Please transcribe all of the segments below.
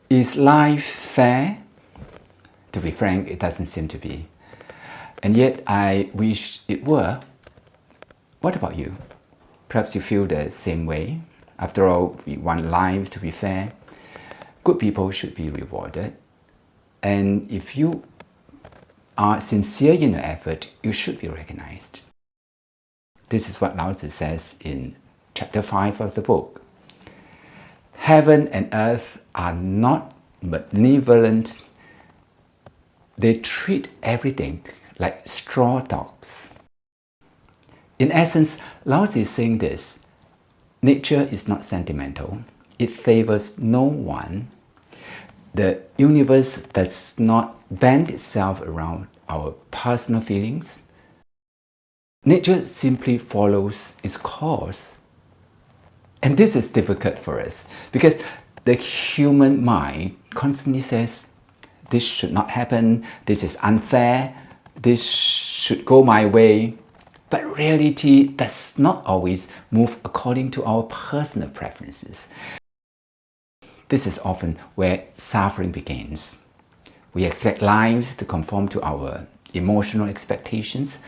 Is life fair? To be frank, it doesn't seem to be. And yet I wish it were. What about you? Perhaps you feel the same way. After all, we want life to be fair. Good people should be rewarded. And if you are sincere in your effort, you should be recognized. This is what Lao Tzu says in chapter 5 of the book. Heaven and earth are not benevolent. They treat everything like straw dogs. In essence, Lao Tzu is saying this: nature is not sentimental. It favors no one. The universe does not bend itself around our personal feelings. Nature simply follows its course. And this is difficult for us because the human mind constantly says, this should not happen, this is unfair, this should go my way. But reality does not always move according to our personal preferences. This is often where suffering begins. We expect life to conform to our emotional expectations,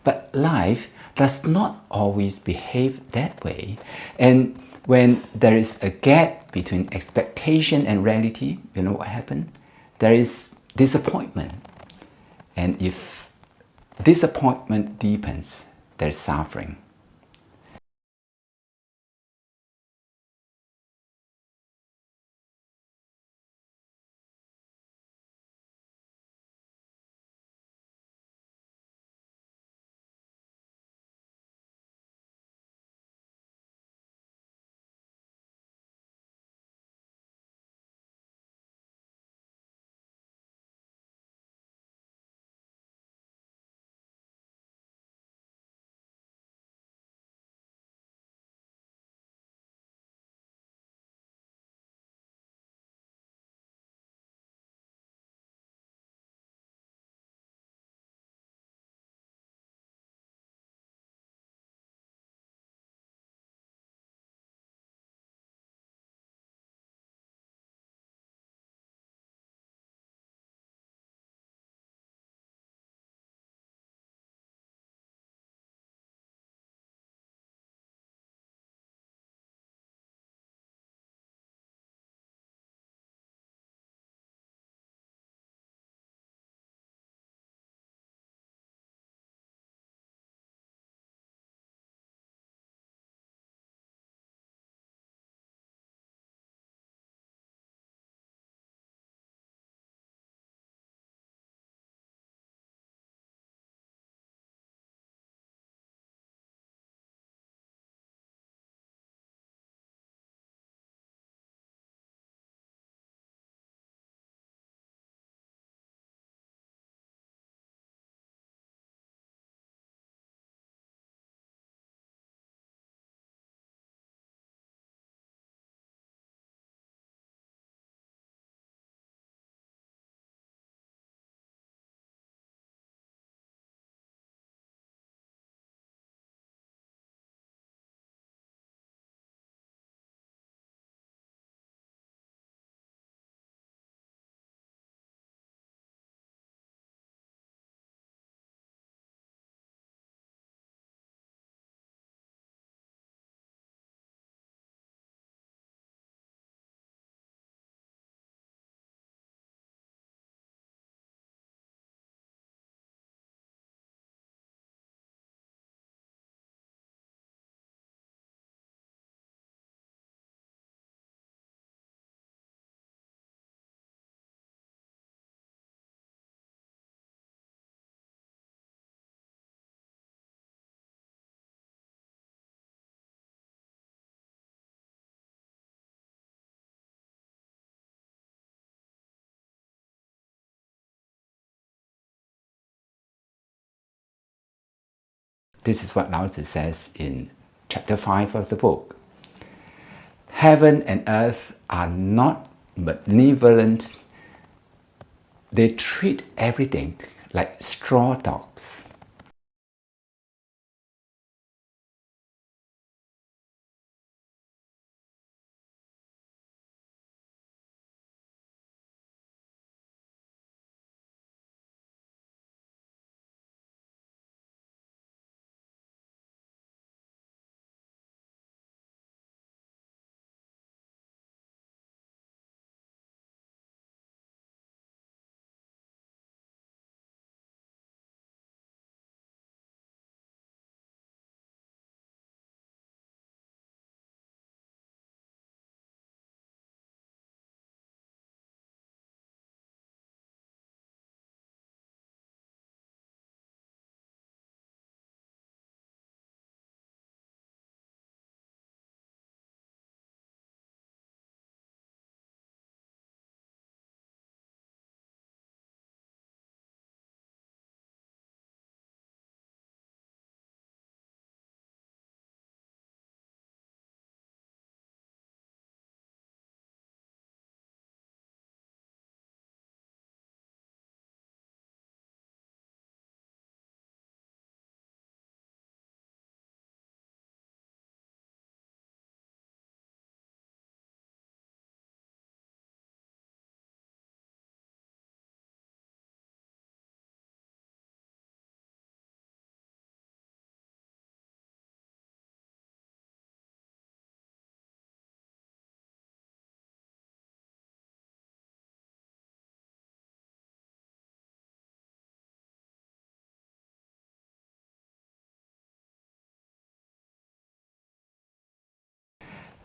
but life does not always behave that way. And when there is a gap between expectation and reality, you know what happens? There is disappointment. And if disappointment deepens, there's suffering. This is what Lao Tzu says in chapter 5 of the book. Heaven and earth are not benevolent. They treat everything like straw dogs.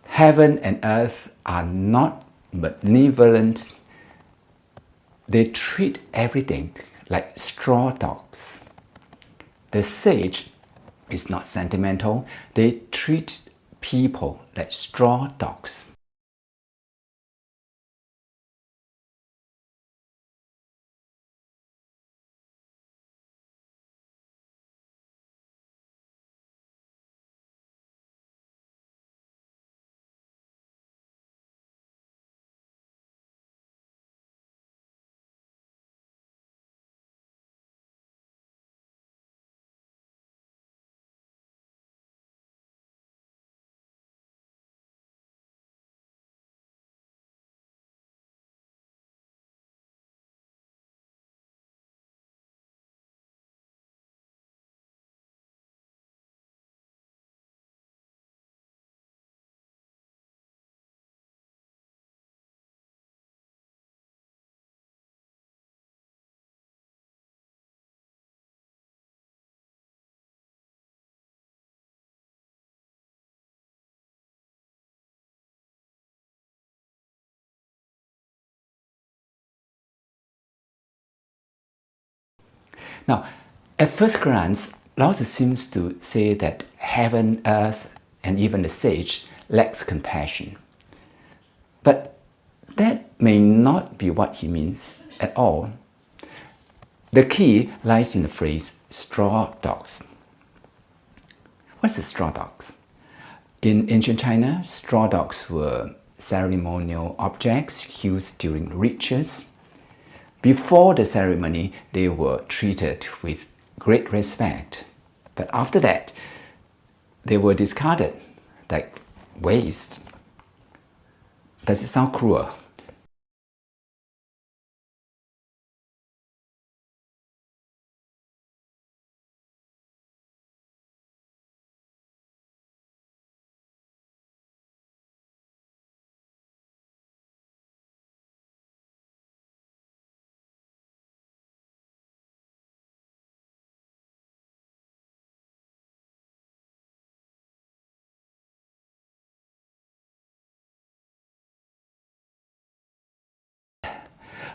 Heaven and earth are not benevolent. They treat everything like straw dogs. The sage is not sentimental. They treat people like straw dogs. Now, at first glance, Lao Tzu seems to say that heaven, earth, and even the sage lacks compassion. But that may not be what he means at all. The key lies in the phrase straw dogs. What's a straw dogs? In ancient China, straw dogs were ceremonial objects used during rituals. Before the ceremony, they were treated with great respect. But after that, they were discarded like waste. Does it sound cruel?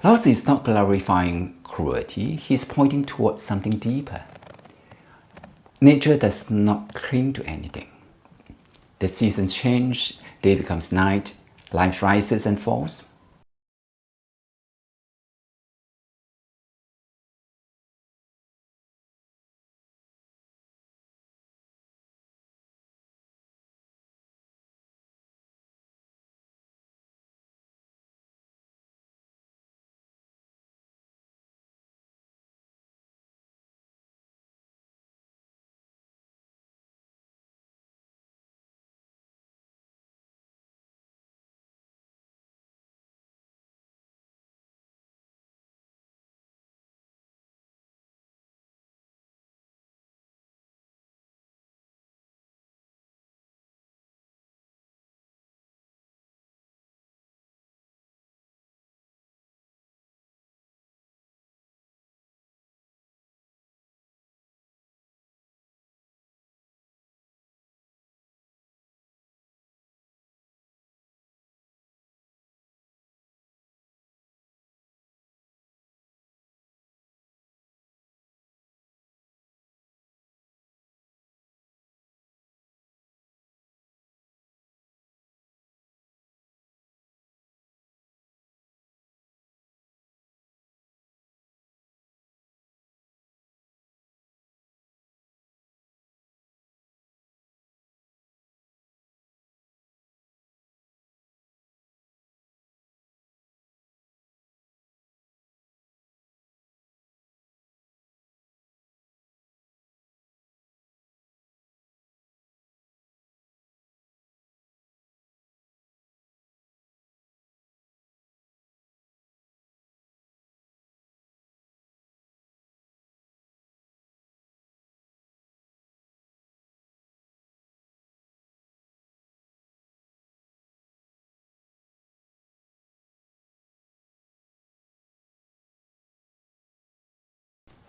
Lao Tzu is not glorifying cruelty, he's pointing towards something deeper. Nature does not cling to anything. The seasons change, day becomes night, life rises and falls.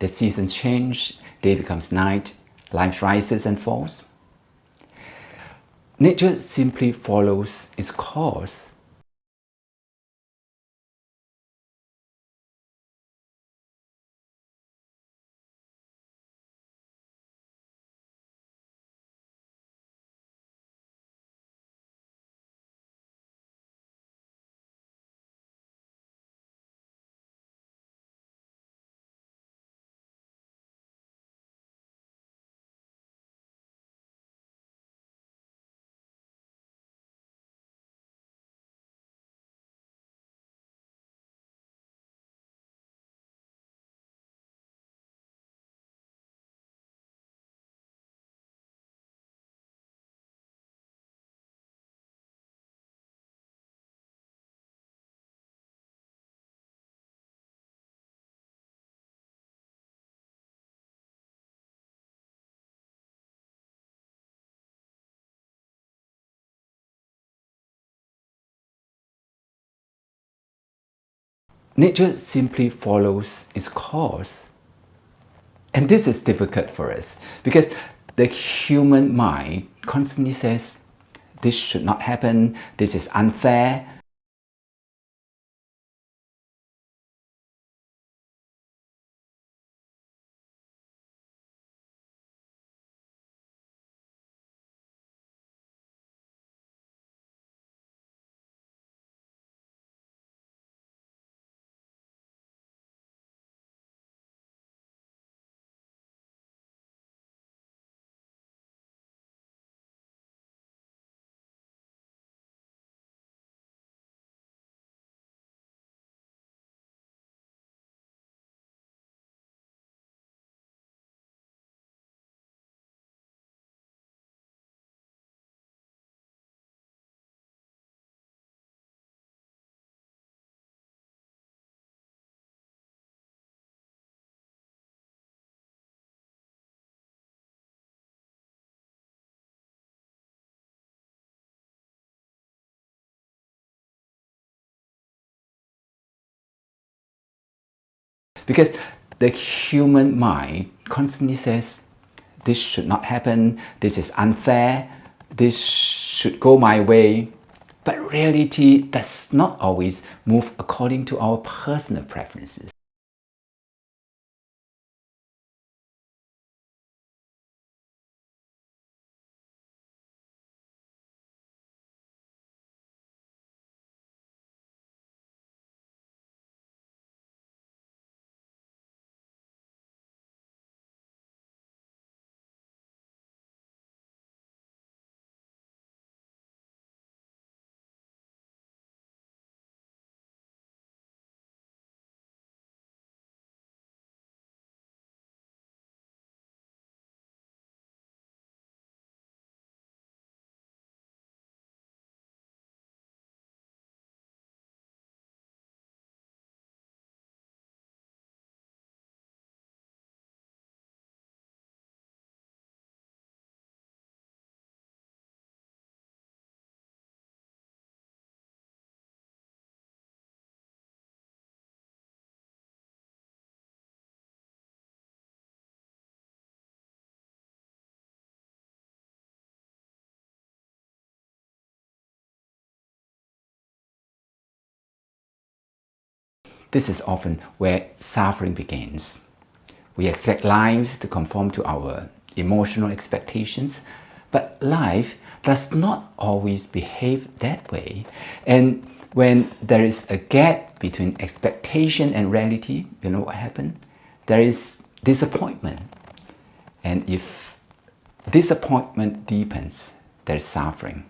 The seasons change, day becomes night, life rises and falls. Nature simply follows its course. Nature simply follows its course. And this is difficult for us because the human mind constantly says, this should not happen, this is unfair. Because the human mind constantly says, this should not happen, this is unfair, this should go my way. But reality does not always move according to our personal preferences. This is often where suffering begins. We expect lives to conform to our emotional expectations, but life does not always behave that way. And when there is a gap between expectation and reality, you know what happens? There is disappointment. And if disappointment deepens, there is suffering.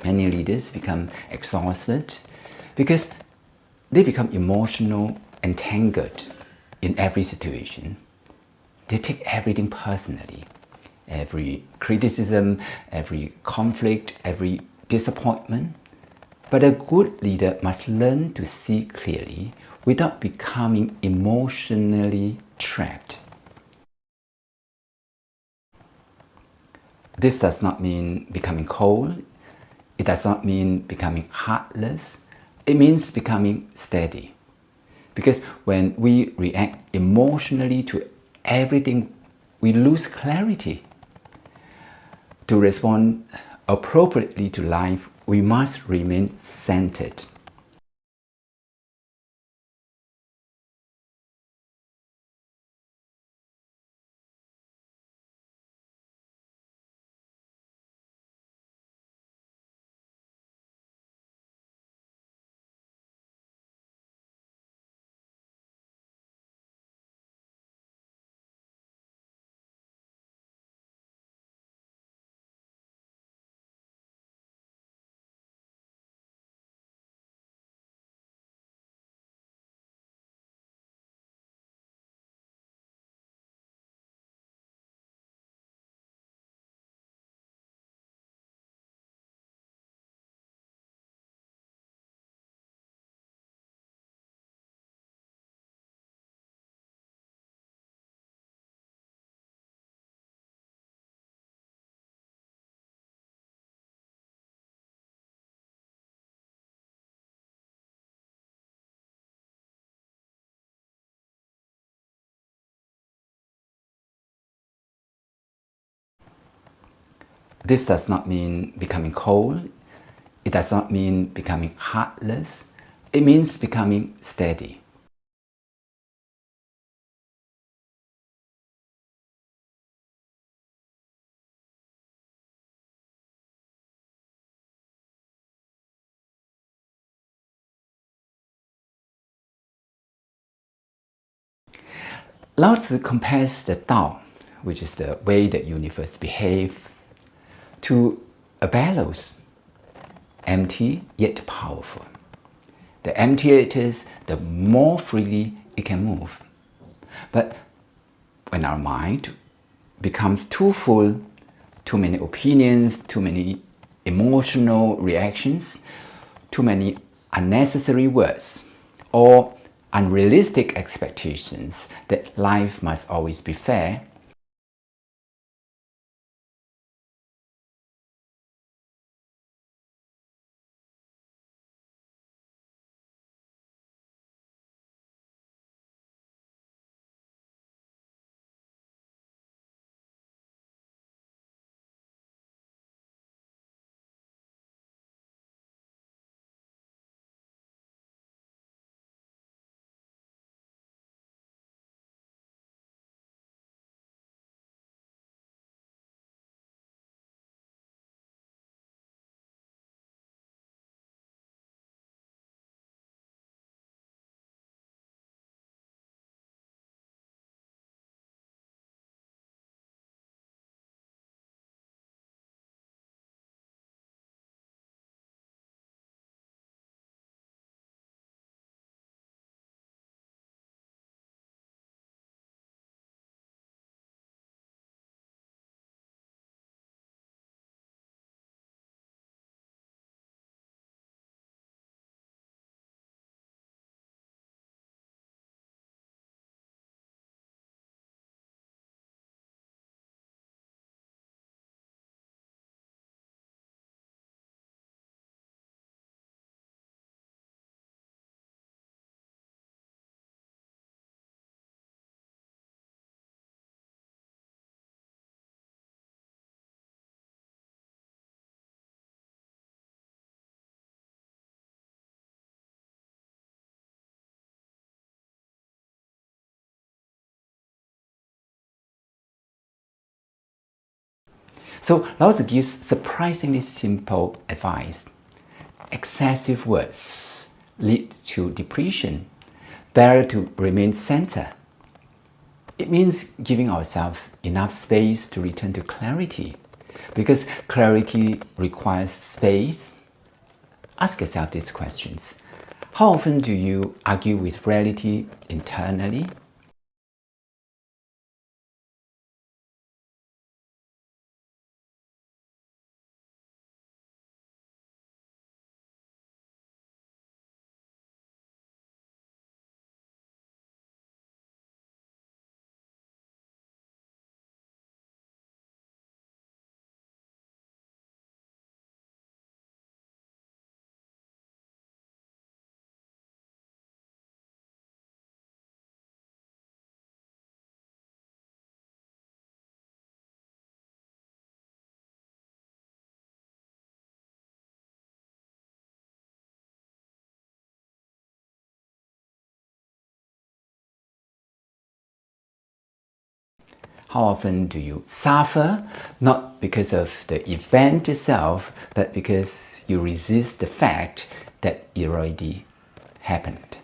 Many leaders become exhausted because they become emotional and tangled in every situation. They take everything personally. Every criticism, every conflict, every disappointment. But a good leader must learn to see clearly without becoming emotionally trapped. This does not mean becoming cold. It does not mean becoming heartless. It means becoming steady. Because when we react emotionally to everything, we lose clarity. To respond appropriately to life, we must remain centered. This does not mean becoming cold. It does not mean becoming heartless. It means becoming steady. Lao Tzu compares the Tao, which is the way the universe behaves, to a bellows, empty yet powerful. The emptier it is, the more freely it can move. But when our mind becomes too full, too many opinions, too many emotional reactions, too many unnecessary words, or unrealistic expectations that life must always be fair, So Lao Tzu gives surprisingly simple advice. Excessive words lead to depression. Better to remain centered. It means giving ourselves enough space to return to clarity. Because clarity requires space. Ask yourself these questions. How often do you argue with reality internally? How often do you suffer, not because of the event itself, but because you resist the fact that it already happened?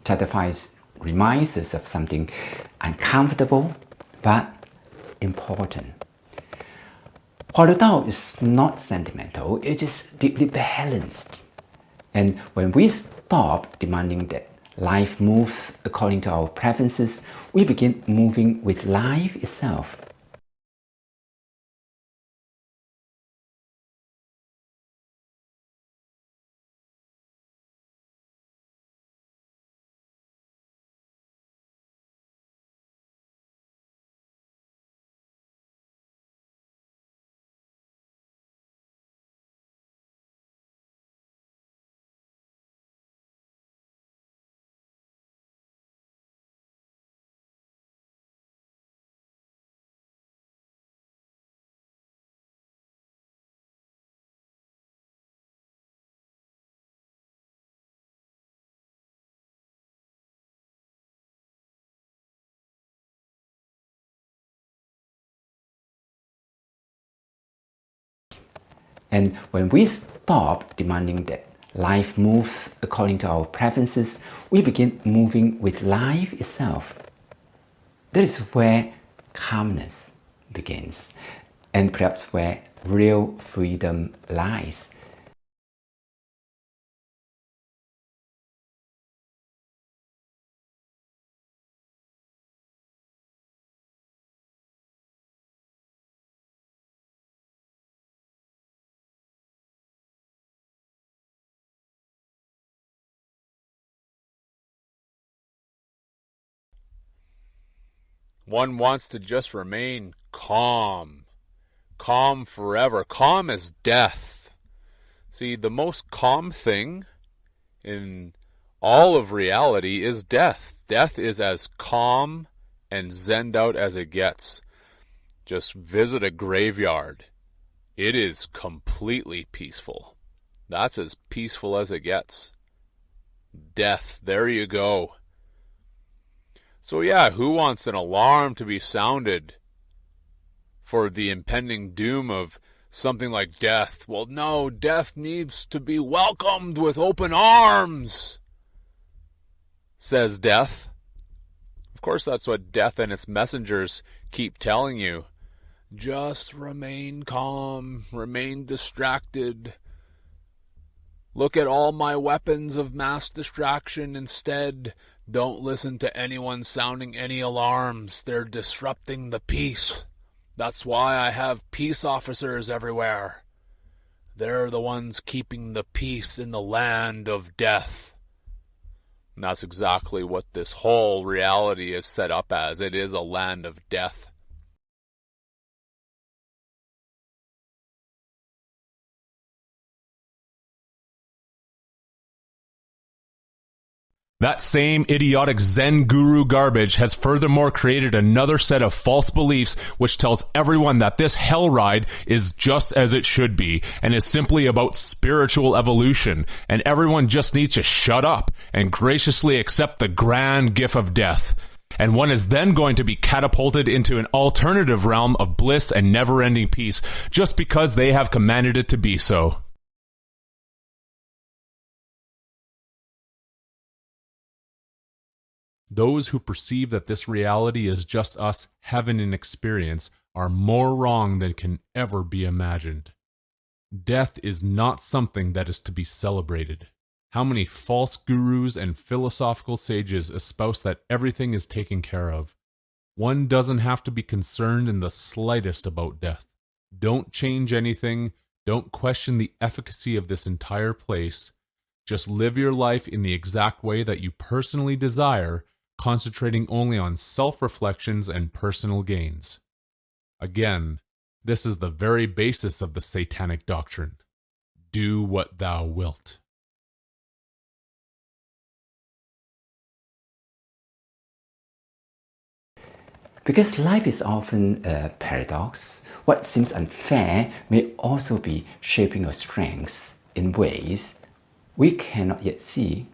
Chapter 5 reminds us of something uncomfortable but important. While the Tao is not sentimental, it is deeply balanced. And when we stop demanding that life moves according to our preferences, we begin moving with life itself. And when we stop demanding that life moves according to our preferences, we begin moving with life itself. That is where calmness begins, and perhaps where real freedom lies. One wants to just remain calm. Calm forever. Calm as death. See, the most calm thing in all of reality is death. Death is as calm and zenned out as it gets. Just visit a graveyard. It is completely peaceful. That's as peaceful as it gets. Death, there you go. So yeah, who wants an alarm to be sounded for the impending doom of something like death? Well, no, death needs to be welcomed with open arms, says death. Of course, that's what death and its messengers keep telling you. Just remain calm, remain distracted. Look at all my weapons of mass distraction instead. Don't listen to anyone sounding any alarms. They're disrupting the peace. That's why I have peace officers everywhere. They're the ones keeping the peace in the land of death. And that's exactly what this whole reality is set up as. It is a land of death. That same idiotic Zen guru garbage has furthermore created another set of false beliefs which tells everyone that this hell ride is just as it should be and is simply about spiritual evolution, and everyone just needs to shut up and graciously accept the grand gift of death. And one is then going to be catapulted into an alternative realm of bliss and never-ending peace just because they have commanded it to be so. Those who perceive that this reality is just us having an experience are more wrong than can ever be imagined. Death is not something that is to be celebrated. How many false gurus and philosophical sages espouse that everything is taken care of? One doesn't have to be concerned in the slightest about death. Don't change anything. Don't question the efficacy of this entire place. Just live your life in the exact way that you personally desire, concentrating only on self-reflections and personal gains. Again, this is the very basis of the satanic doctrine. Do what thou wilt. Because life is often a paradox, what seems unfair may also be shaping our strengths in ways we cannot yet see.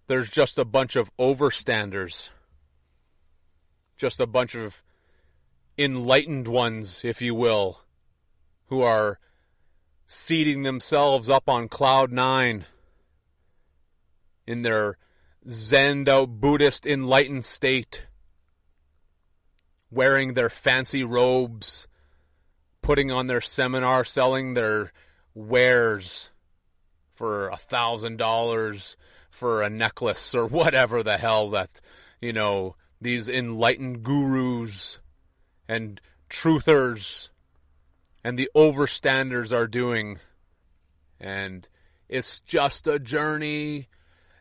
There's just a bunch of overstanders. Just a bunch of enlightened ones, if you will, who are seating themselves up on cloud nine in their Zen'd out Buddhist enlightened state, wearing their fancy robes, putting on their seminar, selling their wares for $1,000 for a necklace or whatever the hell that, these enlightened gurus and truthers and the overstanders are doing. And it's just a journey.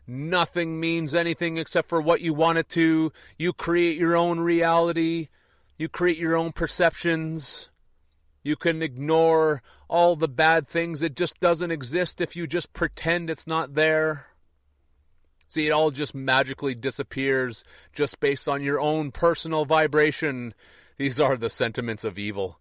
Nothing means anything except for what you want it to. You create your own reality. You create your own perceptions. You can ignore all the bad things. It just doesn't exist if you just pretend it's not there. See, it all just magically disappears just based on your own personal vibration. These are the sentiments of evil.